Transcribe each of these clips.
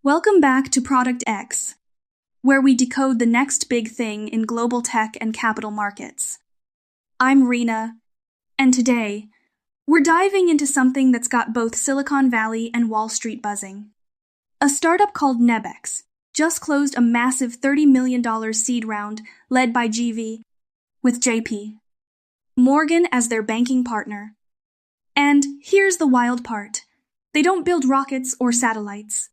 Welcome back to Product X, where we decode the next big thing in global tech and capital markets. I'm Rena, and today, we're diving into something that's got both Silicon Valley and Wall Street buzzing. A startup called Nebex just closed a massive $30 million seed round led by GV, with JP Morgan as their banking partner. And here's the wild part. They don't build rockets or satellites.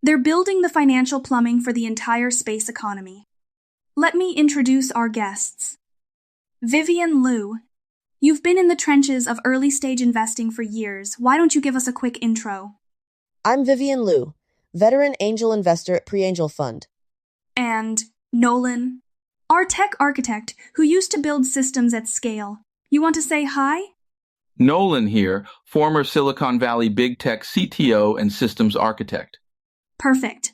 They're building the financial plumbing for the entire space economy. Let me introduce our guests. Vivian Liu. You've been in the trenches of early-stage investing for years. Why don't you give us a quick intro? I'm Vivian Liu, veteran angel investor at PreAngel Fund. And Nolan, our tech architect who used to build systems at scale. You want to say hi? Nolan here, former Silicon Valley big tech CTO and systems architect. Perfect.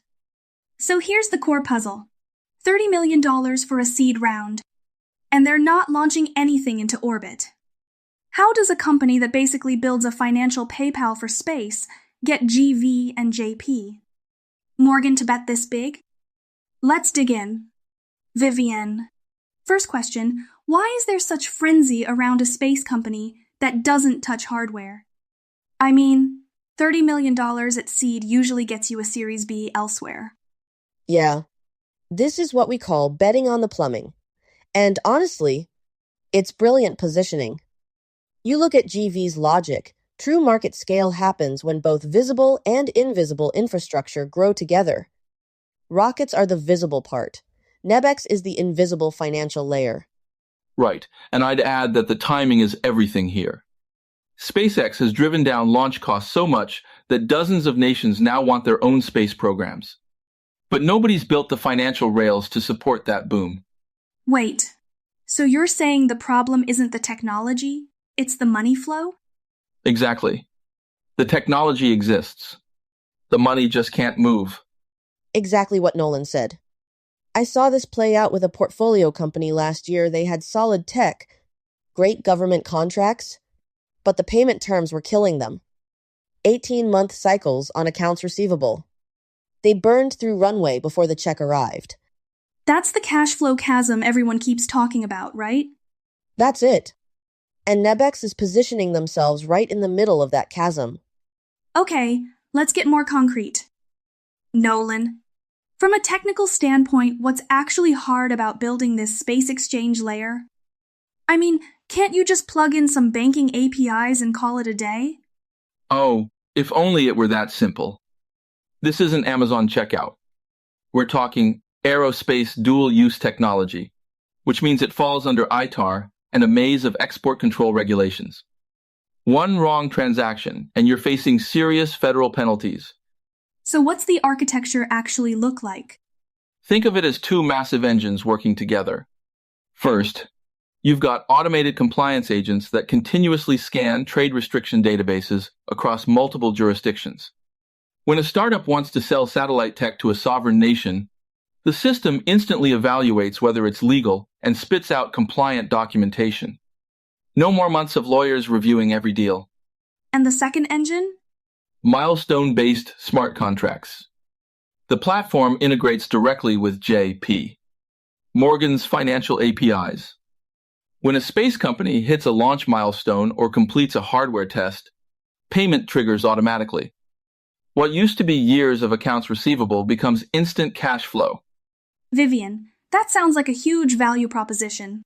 So here's the core puzzle. $30 million for a seed round. And they're not launching anything into orbit. How does a company that basically builds a financial PayPal for space get GV and JP Morgan to bet this big? Let's dig in. Vivian. First question, why is there such frenzy around a space company that doesn't touch hardware? I mean, $30 million at seed usually gets you a Series B elsewhere. Yeah, this is what we call betting on the plumbing. And honestly, it's brilliant positioning. You look at GV's logic. True market scale happens when both visible and invisible infrastructure grow together. Rockets are the visible part. Nebex is the invisible financial layer. Right, and I'd add that the timing is everything here. SpaceX has driven down launch costs so much that dozens of nations now want their own space programs. But nobody's built the financial rails to support that boom. Wait, so you're saying the problem isn't the technology, it's the money flow? Exactly. The technology exists. The money just can't move. Exactly what Nolan said. I saw this play out with a portfolio company last year. They had solid tech, great government contracts, but the payment terms were killing them. 18-month cycles on accounts receivable. They burned through runway before the check arrived. That's the cash flow chasm everyone keeps talking about, right? That's it. And Nebex is positioning themselves right in the middle of that chasm. Okay, let's get more concrete. Nolan, from a technical standpoint, what's actually hard about building this space exchange layer? I mean, can't you just plug in some banking APIs and call it a day? Oh, if only it were that simple. This isn't Amazon checkout. We're talking aerospace dual-use technology, which means it falls under ITAR and a maze of export control regulations. One wrong transaction, and you're facing serious federal penalties. So what's the architecture actually look like? Think of it as two massive engines working together. First, you've got automated compliance agents that continuously scan trade restriction databases across multiple jurisdictions. When a startup wants to sell satellite tech to a sovereign nation, the system instantly evaluates whether it's legal and spits out compliant documentation. No more months of lawyers reviewing every deal. And the second engine? Milestone-based smart contracts. The platform integrates directly with JP Morgan's financial APIs. When a space company hits a launch milestone or completes a hardware test, payment triggers automatically. What used to be years of accounts receivable becomes instant cash flow. Vivian, that sounds like a huge value proposition.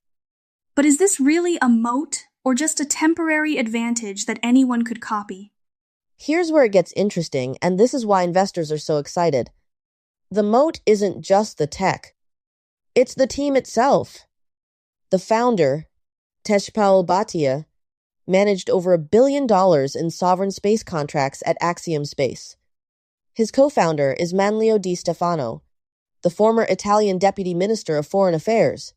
But is this really a moat or just a temporary advantage that anyone could copy? Here's where it gets interesting, and this is why investors are so excited. The moat isn't just the tech. It's the team itself. The founder, Tejpal Bhatia, managed over $1 billion in sovereign space contracts at Axiom Space. His co-founder is Manlio Di Stefano, the former Italian Deputy Minister of Foreign Affairs.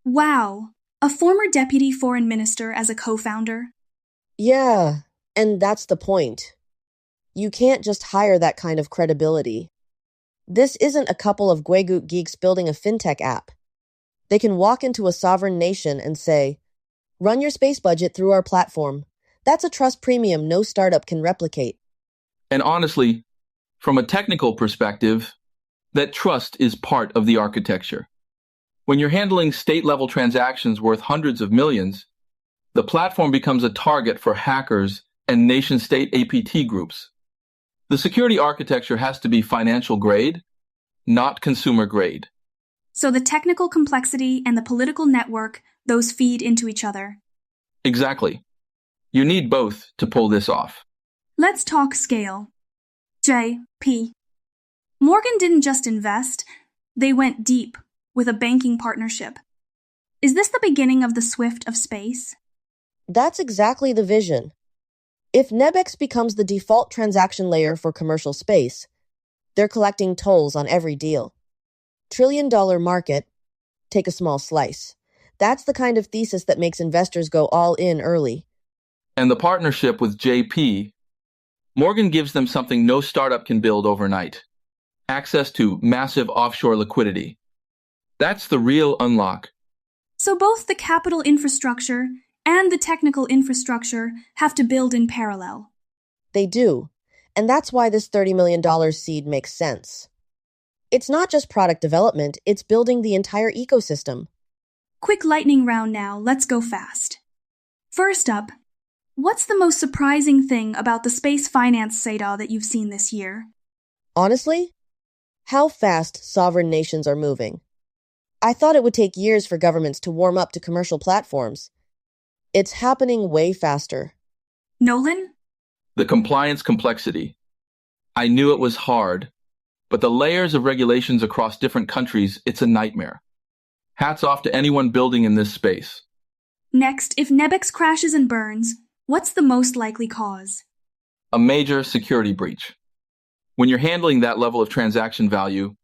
Wow, a former deputy foreign minister as a co-founder? Yeah, and that's the point. You can't just hire that kind of credibility. This isn't a couple of Guegut geeks building a fintech app. They can walk into a sovereign nation and say, "Run your space budget through our platform." That's a trust premium no startup can replicate. And honestly, From a technical perspective, that trust is part of the architecture. When you're handling state-level transactions worth hundreds of millions, the platform becomes a target for hackers and nation-state APT groups. The security architecture has to be financial grade, not consumer grade. So the technical complexity and the political network, those feed into each other. Exactly. You need both to pull this off. Let's talk scale. J.P. Morgan didn't just invest, they went deep with a banking partnership. Is this the beginning of the Swift of space? That's exactly the vision. If Nebex becomes the default transaction layer for commercial space, they're collecting tolls on every deal. Trillion-dollar market, take a small slice. That's the kind of thesis that makes investors go all in early. And the partnership with JP, Morgan gives them something no startup can build overnight. Access to massive offshore liquidity. That's the real unlock. So both the capital infrastructure and the technical infrastructure have to build in parallel. They do, and that's why this $30 million seed makes sense. It's not just product development, it's building the entire ecosystem. Quick lightning round now, let's go fast. First up, what's the most surprising thing about the space finance SADA that you've seen this year? Honestly, how fast sovereign nations are moving. I thought it would take years for governments to warm up to commercial platforms. It's happening way faster. Nolan? The compliance complexity. I knew it was hard, but the layers of regulations across different countries, it's a nightmare. Hats off to anyone building in this space. Next, if Nebex crashes and burns, what's the most likely cause? A major security breach. When you're handling that level of transaction value,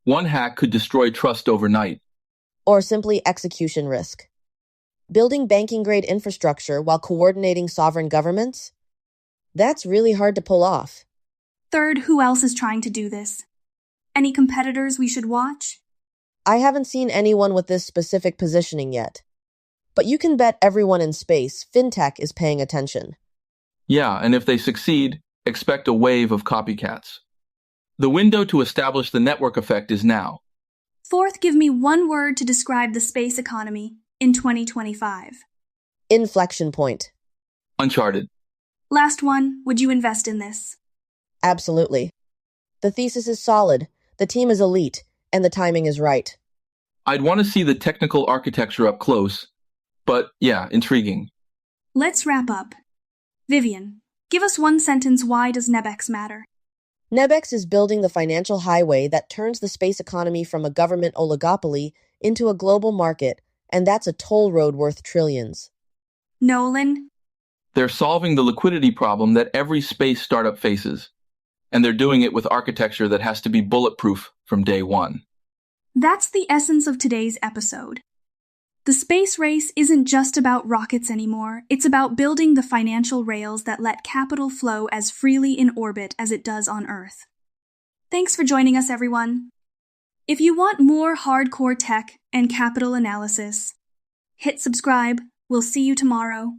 one hack could destroy trust overnight. Or simply execution risk. Building banking-grade infrastructure while coordinating sovereign governments? That's really hard to pull off. Third, who else is trying to do this? Any competitors we should watch? I haven't seen anyone with this specific positioning yet. But you can bet everyone in space, fintech is paying attention. Yeah, and if they succeed, expect a wave of copycats. The window to establish the network effect is now. Fourth, give me one word to describe the space economy in 2025. Inflection point. Uncharted. Last one, would you invest in this? Absolutely. The thesis is solid, the team is elite, and the timing is right. I'd want to see the technical architecture up close, but yeah, intriguing. Let's wrap up. Vivian, give us one sentence, why does Nebex matter? Nebex is building the financial highway that turns the space economy from a government oligopoly into a global market, and that's a toll road worth trillions. Nolan? They're solving the liquidity problem that every space startup faces, and they're doing it with architecture that has to be bulletproof from day one. That's the essence of today's episode. The space race isn't just about rockets anymore, it's about building the financial rails that let capital flow as freely in orbit as it does on Earth. Thanks for joining us, everyone. If you want more hardcore tech and capital analysis, hit subscribe. We'll see you tomorrow.